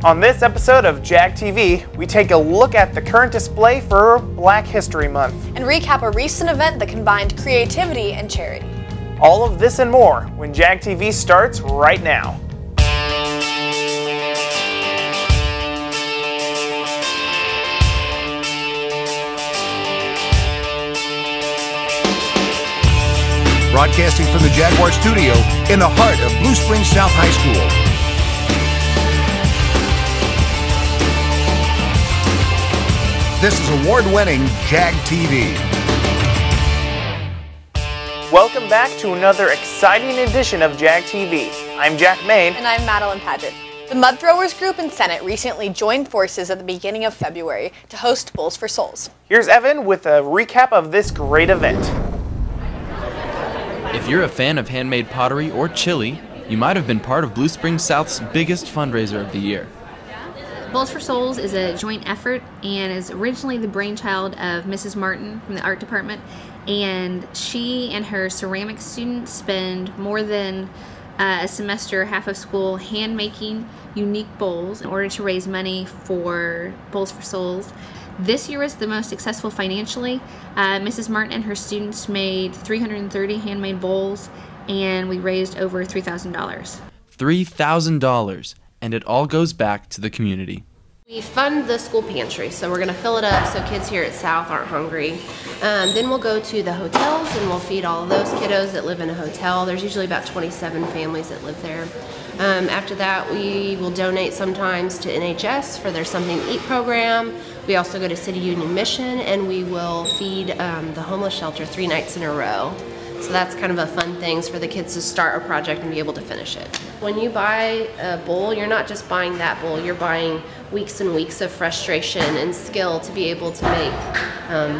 On this episode of Jag TV, we take a look at the current display for Black History Month. And recap a recent event that combined creativity and charity. All of this and more when Jag TV starts right now. Broadcasting from the Jaguar studio in the heart of Blue Springs South High School. This is award-winning Jag TV. Welcome back to another exciting edition of Jag TV. I'm Jack Main. And I'm Madeline Paget. The Mud Throwers Group and Senate recently joined forces at the beginning of February to host Bowls for Souls. Here's Evan with a recap of this great event. If you're a fan of handmade pottery or chili, you might have been part of Blue Springs South's biggest fundraiser of the year. Bowls for Souls is a joint effort and is originally the brainchild of Mrs. Martin from the art department, and she and her ceramic students spend more than a semester, half of school, hand making unique bowls in order to raise money for Bowls for Souls. This year was the most successful financially. Mrs. Martin and her students made 330 handmade bowls, and we raised over $3,000. $3,000, and it all goes back to the community. We fund the school pantry, so we're going to fill it up so kids here at South aren't hungry. Then we'll go to the hotels and we'll feed all of those kiddos that live in a hotel. There's usually about 27 families that live there. After that, we will donate sometimes to NHS for their Something to Eat program. We also go to City Union Mission, and we will feed the homeless shelter 3 nights in a row. So that's kind of a fun thing for the kids to start a project and be able to finish it. When you buy a bowl, you're not just buying that bowl, you're buying weeks and weeks of frustration and skill to be able to make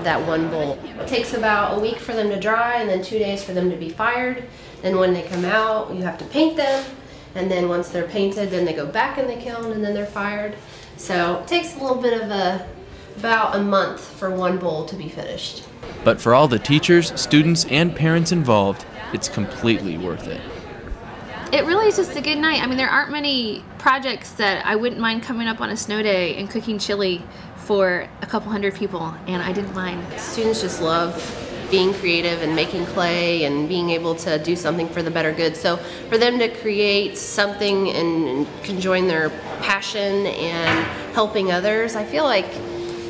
that one bowl. It takes about a week for them to dry and then 2 days for them to be fired. Then when they come out, you have to paint them. And then once they're painted, then they go back in the kiln and then they're fired. So it takes a little bit of about a month for one bowl to be finished. But for all the teachers, students, and parents involved, it's completely worth it. It really is just a good night. I mean, there aren't many projects that I wouldn't mind coming up on a snow day and cooking chili for a couple hundred people, and I didn't mind. Students just love being creative and making clay and being able to do something for the better good. So for them to create something and can join their passion and helping others, I feel like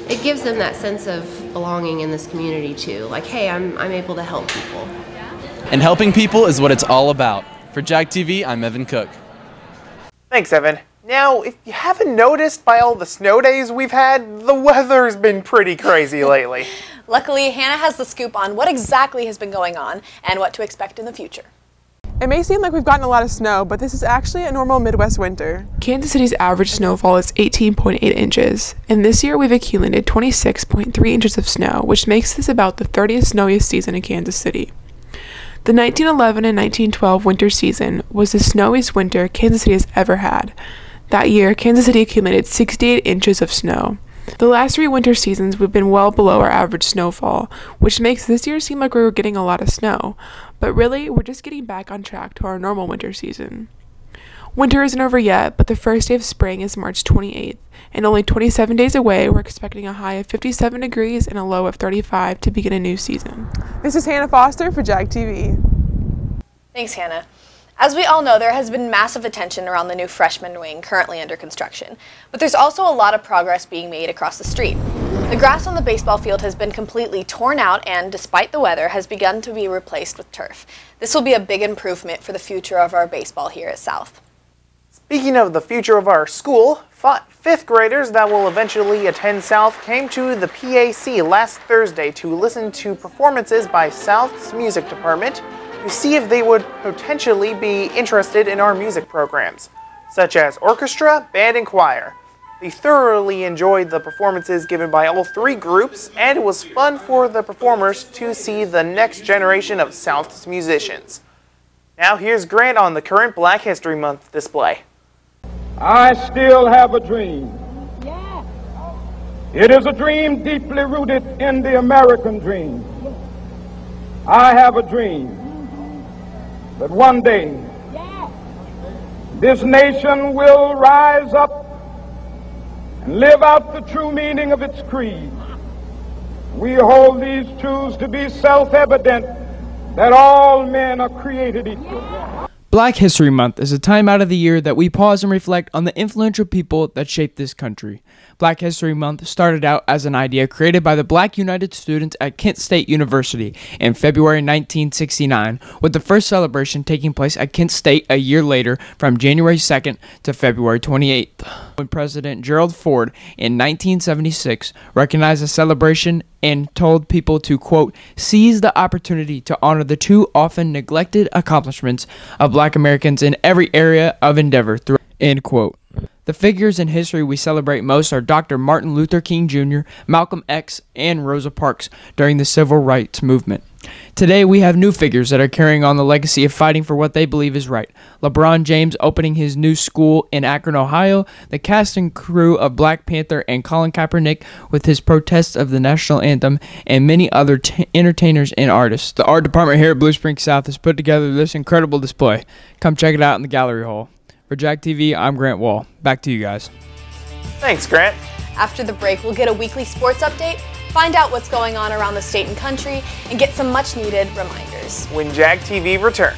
it gives them that sense of belonging in this community too. Like, hey, I'm able to help people. And helping people is what it's all about. For Jag TV, I'm Evan Cook. Thanks, Evan. Now, if you haven't noticed by all the snow days we've had, the weather's been pretty crazy lately. Luckily, Hannah has the scoop on what exactly has been going on and what to expect in the future. It may seem like we've gotten a lot of snow, but this is actually a normal Midwest winter. Kansas City's average snowfall is 18.8 inches, and this year we've accumulated 26.3 inches of snow, which makes this about the 30th snowiest season in Kansas City. The 1911 and 1912 winter season was the snowiest winter Kansas City has ever had. That year, Kansas City accumulated 68 inches of snow. The last 3 winter seasons, we've been well below our average snowfall, which makes this year seem like we were getting a lot of snow. But really, we're just getting back on track to our normal winter season. Winter isn't over yet, but the first day of spring is March 28th, and only 27 days away, we're expecting a high of 57 degrees and a low of 35 to begin a new season. This is Hannah Foster for Jag TV. Thanks, Hannah. As we all know, there has been massive attention around the new freshman wing currently under construction, but there's also a lot of progress being made across the street. The grass on the baseball field has been completely torn out and, despite the weather, has begun to be replaced with turf. This will be a big improvement for the future of our baseball here at South. Speaking of the future of our school, 5th graders that will eventually attend South came to the PAC last Thursday to listen to performances by South's music department to see if they would potentially be interested in our music programs, such as orchestra, band, and choir. They thoroughly enjoyed the performances given by all 3 groups, and it was fun for the performers to see the next generation of South's musicians. Now here's Grant on the current Black History Month display. I still have a dream. Yeah. It is a dream deeply rooted in the American dream. I have a dream that one day this nation will rise up and live out the true meaning of its creed. We hold these truths to be self-evident, that all men are created equal. Black History Month is a time out of the year that we pause and reflect on the influential people that shaped this country. Black History Month started out as an idea created by the Black United Students at Kent State University in February 1969, with the first celebration taking place at Kent State a year later from January 2nd to February 28th. When President Gerald Ford in 1976 recognized the celebration and told people to, quote, seize the opportunity to honor the too often neglected accomplishments of Black Americans in every area of endeavor, end quote. The figures in history we celebrate most are Dr. Martin Luther King Jr., Malcolm X, and Rosa Parks during the Civil Rights Movement. Today, we have new figures that are carrying on the legacy of fighting for what they believe is right. LeBron James opening his new school in Akron, Ohio, the cast and crew of Black Panther, and Colin Kaepernick with his protests of the national anthem, and many other entertainers and artists. The art department here at Blue Springs South has put together this incredible display. Come check it out in the gallery hall. For Jag TV, I'm Grant Wall. Back to you guys. Thanks, Grant. After the break, we'll get a weekly sports update, find out what's going on around the state and country, and get some much-needed reminders. When Jag TV returns.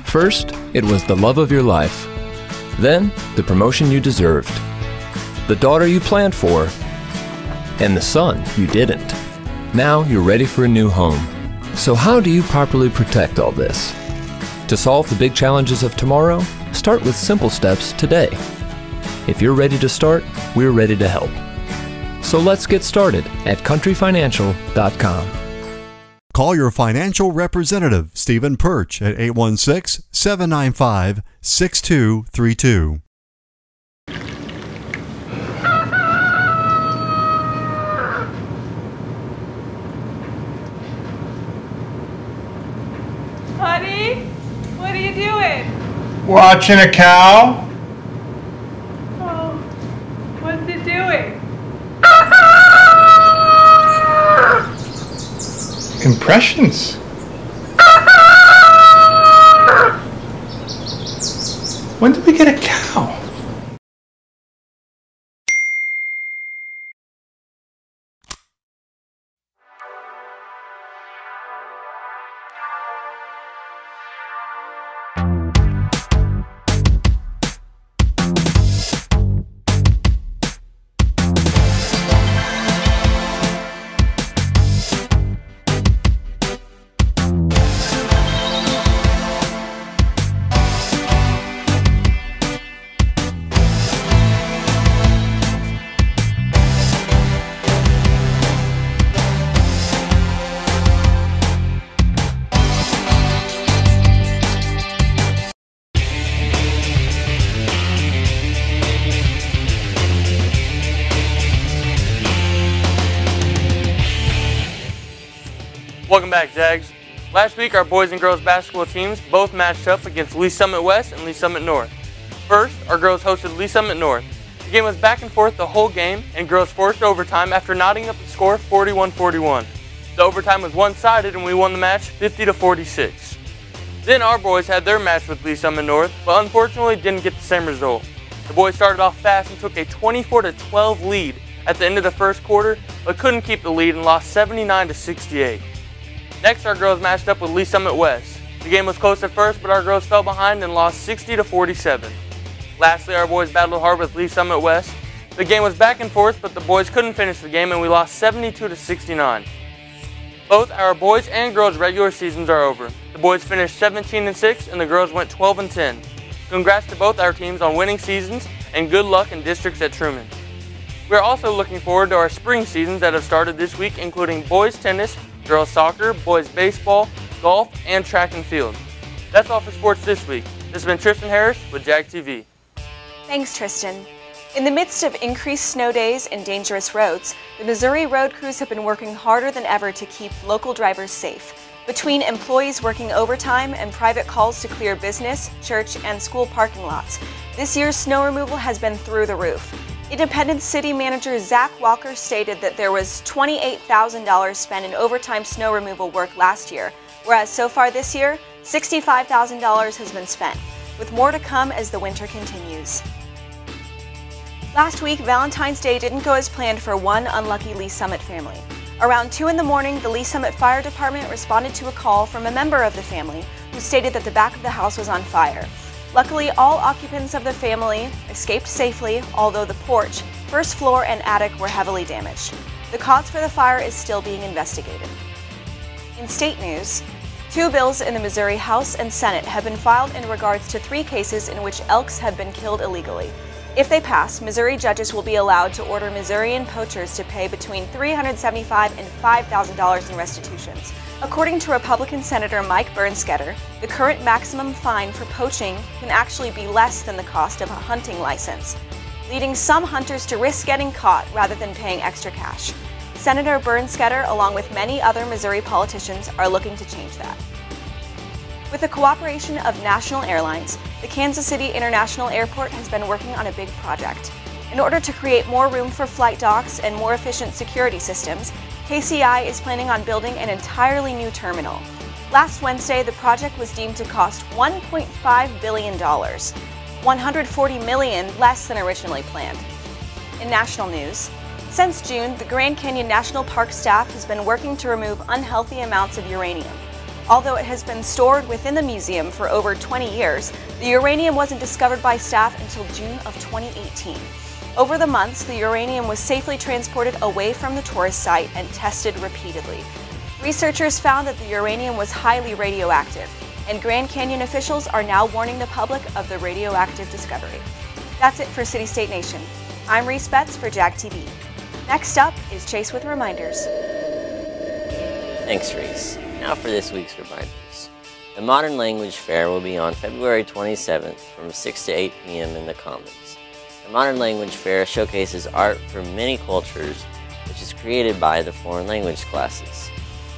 First, it was the love of your life. Then, the promotion you deserved. The daughter you planned for. And the son you didn't. Now you're ready for a new home. So how do you properly protect all this? To solve the big challenges of tomorrow, start with simple steps today. If you're ready to start, we're ready to help. So let's get started at countryfinancial.com. Call your financial representative, Stephen Perch, at 816-795-6232. Honey, what are you doing? Watching a cow. Oh, what's it doing? Impressions. When did we get a cow? Welcome back, Jags. Last week, our boys and girls basketball teams both matched up against Lee Summit West and Lee Summit North. First, our girls hosted Lee Summit North. The game was back and forth the whole game, and girls forced overtime after knotting up the score 41-41. The overtime was one-sided, and we won the match 50-46. Then our boys had their match with Lee Summit North, but unfortunately didn't get the same result. The boys started off fast and took a 24-12 lead at the end of the first quarter, but couldn't keep the lead and lost 79-68. Next, our girls matched up with Lee Summit West. The game was close at first, but our girls fell behind and lost 60-47. Lastly, our boys battled hard with Lee Summit West. The game was back and forth, but the boys couldn't finish the game and we lost 72-69. Both our boys and girls regular seasons are over. The boys finished 17-6 and the girls went 12-10. Congrats to both our teams on winning seasons and good luck in districts at Truman. We are also looking forward to our spring seasons that have started this week, including boys tennis, girls soccer, boys baseball, golf, and track and field. That's all for sports this week. This has been Tristan Harris with Jag TV. Thanks, Tristan. In the midst of increased snow days and dangerous roads, the Missouri road crews have been working harder than ever to keep local drivers safe. Between employees working overtime and private calls to clear business, church, and school parking lots, this year's snow removal has been through the roof. Independent City Manager Zach Walker stated that there was $28,000 spent in overtime snow removal work last year, whereas so far this year, $65,000 has been spent, with more to come as the winter continues. Last week, Valentine's Day didn't go as planned for one unlucky Lee Summit family. Around 2 in the morning, the Lee Summit Fire Department responded to a call from a member of the family who stated that the back of the house was on fire. Luckily, all occupants of the family escaped safely, although the porch, first floor, and attic were heavily damaged. The cause for the fire is still being investigated. In state news, 2 bills in the Missouri House and Senate have been filed in regards to 3 cases in which elks have been killed illegally. If they pass, Missouri judges will be allowed to order Missourian poachers to pay between $375,000 and $5,000 in restitutions. According to Republican Senator Mike Bernskoetter, the current maximum fine for poaching can actually be less than the cost of a hunting license, leading some hunters to risk getting caught rather than paying extra cash. Senator Bernskoetter, along with many other Missouri politicians, are looking to change that. With the cooperation of national airlines, the Kansas City International Airport has been working on a big project. In order to create more room for flight docks and more efficient security systems, KCI is planning on building an entirely new terminal. Last Wednesday, the project was deemed to cost $1.5 billion, $140 million less than originally planned. In national news, since June, the Grand Canyon National Park staff has been working to remove unhealthy amounts of uranium. Although it has been stored within the museum for over 20 years, the uranium wasn't discovered by staff until June of 2018. Over the months, the uranium was safely transported away from the tourist site and tested repeatedly. Researchers found that the uranium was highly radioactive, and Grand Canyon officials are now warning the public of the radioactive discovery. That's it for City State Nation. I'm Reese Betts for Jag TV. Next up is Chase with reminders. Thanks, Reese. Now for this week's reminders. The Modern Language Fair will be on February 27th from 6 to 8 p.m. in the Commons. The Modern Language Fair showcases art from many cultures, which is created by the foreign language classes.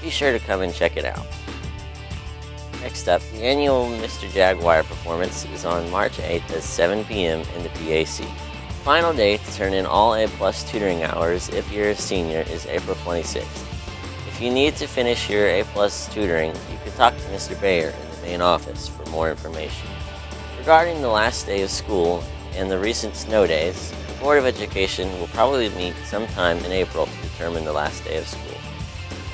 Be sure to come and check it out. Next up, the annual Mr. Jaguar performance is on March 8th at 7 p.m. in the PAC. Final date to turn in all A+ tutoring hours if you're a senior is April 26th. If you need to finish your A+ tutoring, you can talk to Mr. Bayer in the main office for more information. Regarding the last day of school and the recent snow days, the Board of Education will probably meet sometime in April to determine the last day of school.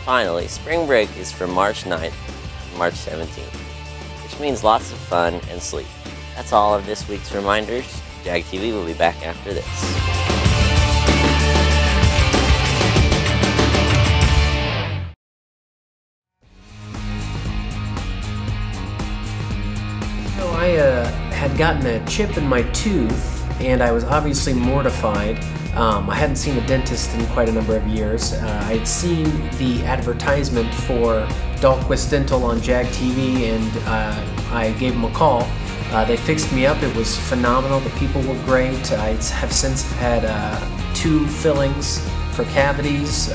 Finally, spring break is from March 9th to March 17th, which means lots of fun and sleep. That's all of this week's reminders. Jag TV will be back after this. I had gotten a chip in my tooth, and I was obviously mortified. I hadn't seen a dentist in quite a number of years. I had seen the advertisement for Dahlquist Dental on Jag TV, and I gave them a call. They fixed me up. It was phenomenal. The people were great. I have since had 2 fillings for cavities,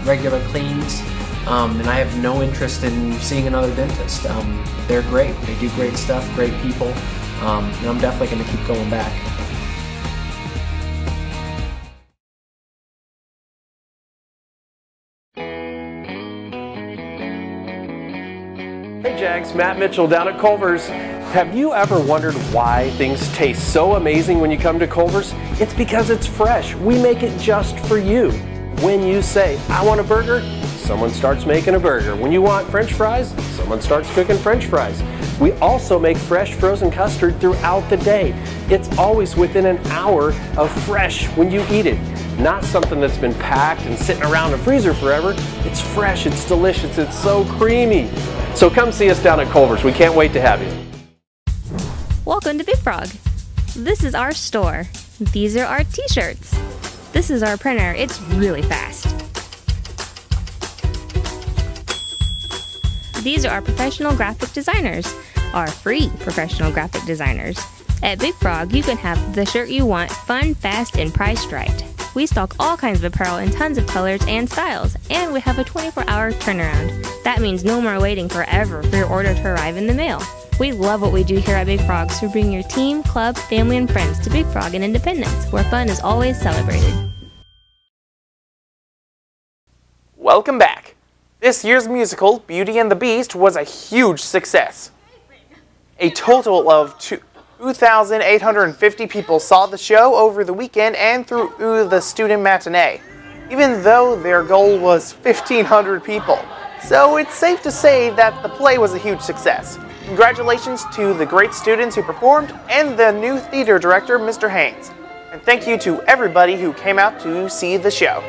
regular cleans. And I have no interest in seeing another dentist. They're great. They do great stuff, great people, and I'm definitely going to keep going back. Hey Jags, Matt Mitchell down at Culver's. Have you ever wondered why things taste so amazing when you come to Culver's? It's because it's fresh. We make it just for you. When you say, I want a burger, someone starts making a burger. When you want French fries, someone starts cooking French fries. We also make fresh frozen custard throughout the day. It's always within an hour of fresh when you eat it. Not something that's been packed and sitting around the freezer forever. It's fresh, it's delicious, it's so creamy. So come see us down at Culver's. We can't wait to have you. Welcome to Big Frog. This is our store. These are our t-shirts. This is our printer. It's really fast. These are our professional graphic designers, our free professional graphic designers. At Big Frog, you can have the shirt you want, fun, fast, and price right. We stock all kinds of apparel in tons of colors and styles, and we have a 24-hour turnaround. That means no more waiting forever for your order to arrive in the mail. We love what we do here at Big Frog, so bring your team, club, family, and friends to Big Frog in Independence, where fun is always celebrated. Welcome back. This year's musical, Beauty and the Beast, was a huge success. A total of 2,850 people saw the show over the weekend and through the student matinee, even though their goal was 1,500 people. So it's safe to say that the play was a huge success. Congratulations to the great students who performed and the new theater director, Mr. Haynes. And thank you to everybody who came out to see the show.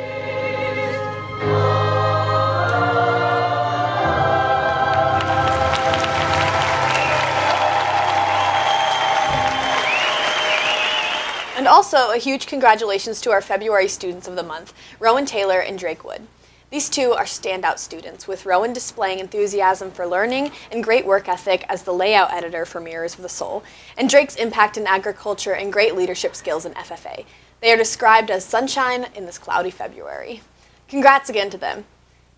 And also, a huge congratulations to our February students of the month, Rowan Taylor and Drake Wood. These two are standout students, with Rowan displaying enthusiasm for learning and great work ethic as the layout editor for Mirrors of the Soul, and Drake's impact in agriculture and great leadership skills in FFA. They are described as sunshine in this cloudy February. Congrats again to them.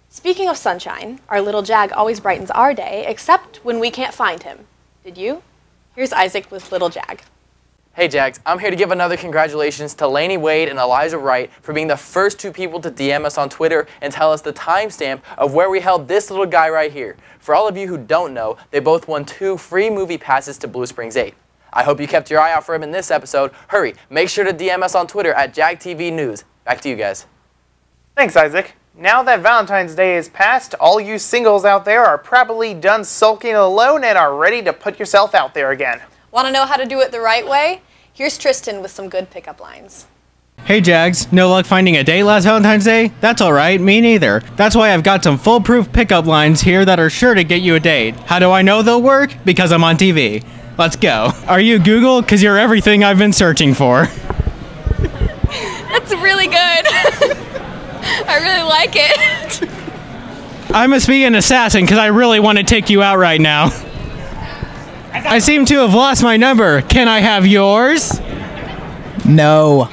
Speaking of sunshine, our little Jag always brightens our day, except when we can't find him. Did you? Here's Isaac with Little Jag. Hey Jags, I'm here to give another congratulations to Lainey Wade and Elijah Wright for being the first two people to DM us on Twitter and tell us the timestamp of where we held this little guy right here. For all of you who don't know, they both won 2 free movie passes to Blue Springs 8. I hope you kept your eye out for him in this episode. Hurry, make sure to DM us on Twitter at Jag TV News. Back to you guys. Thanks, Isaac. Now that Valentine's Day is past, all you singles out there are probably done sulking alone and are ready to put yourself out there again. Want to know how to do it the right way? Here's Tristan with some good pickup lines. Hey Jags, no luck finding a date last Valentine's Day? That's alright, me neither. That's why I've got some foolproof pickup lines here that are sure to get you a date. How do I know they'll work? Because I'm on TV. Let's go. Are you Google? Cause you're everything I've been searching for. That's really good. I really like it. I must be an assassin cause I really want to take you out right now. I seem to have lost my number. Can I have yours? No.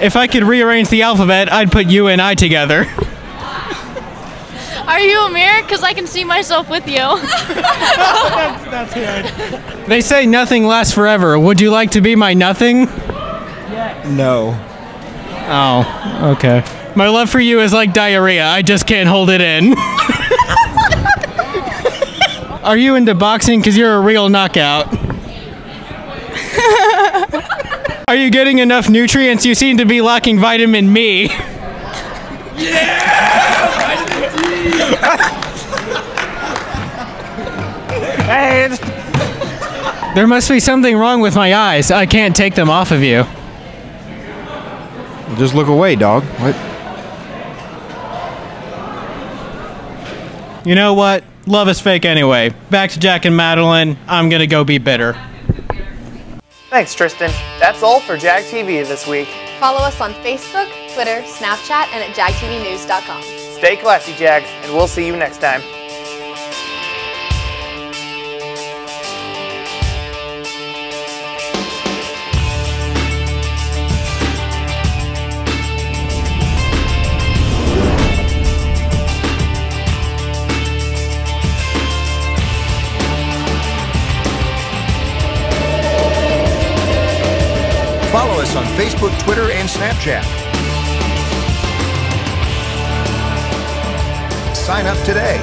If I could rearrange the alphabet, I'd put you and I together. Are you a mirror? Because I can see myself with you. That's good. They say nothing lasts forever. Would you like to be my nothing? Yes. No. Oh, okay. My love for you is like diarrhea. I just can't hold it in. Are you into boxing? Because you're a real knockout. Are you getting enough nutrients? You seem to be lacking vitamin me. There must be something wrong with my eyes. I can't take them off of you. Just look away, dog. What? You know what? Love is fake anyway. Back to Jack and Madeline. I'm gonna go be bitter. Thanks, Tristan. That's all for Jag TV this week. Follow us on Facebook, Twitter, Snapchat, and at jagtvnews.com. Stay classy, Jags, and we'll see you next time. Follow us on Facebook, Twitter, and Snapchat. Sign up today.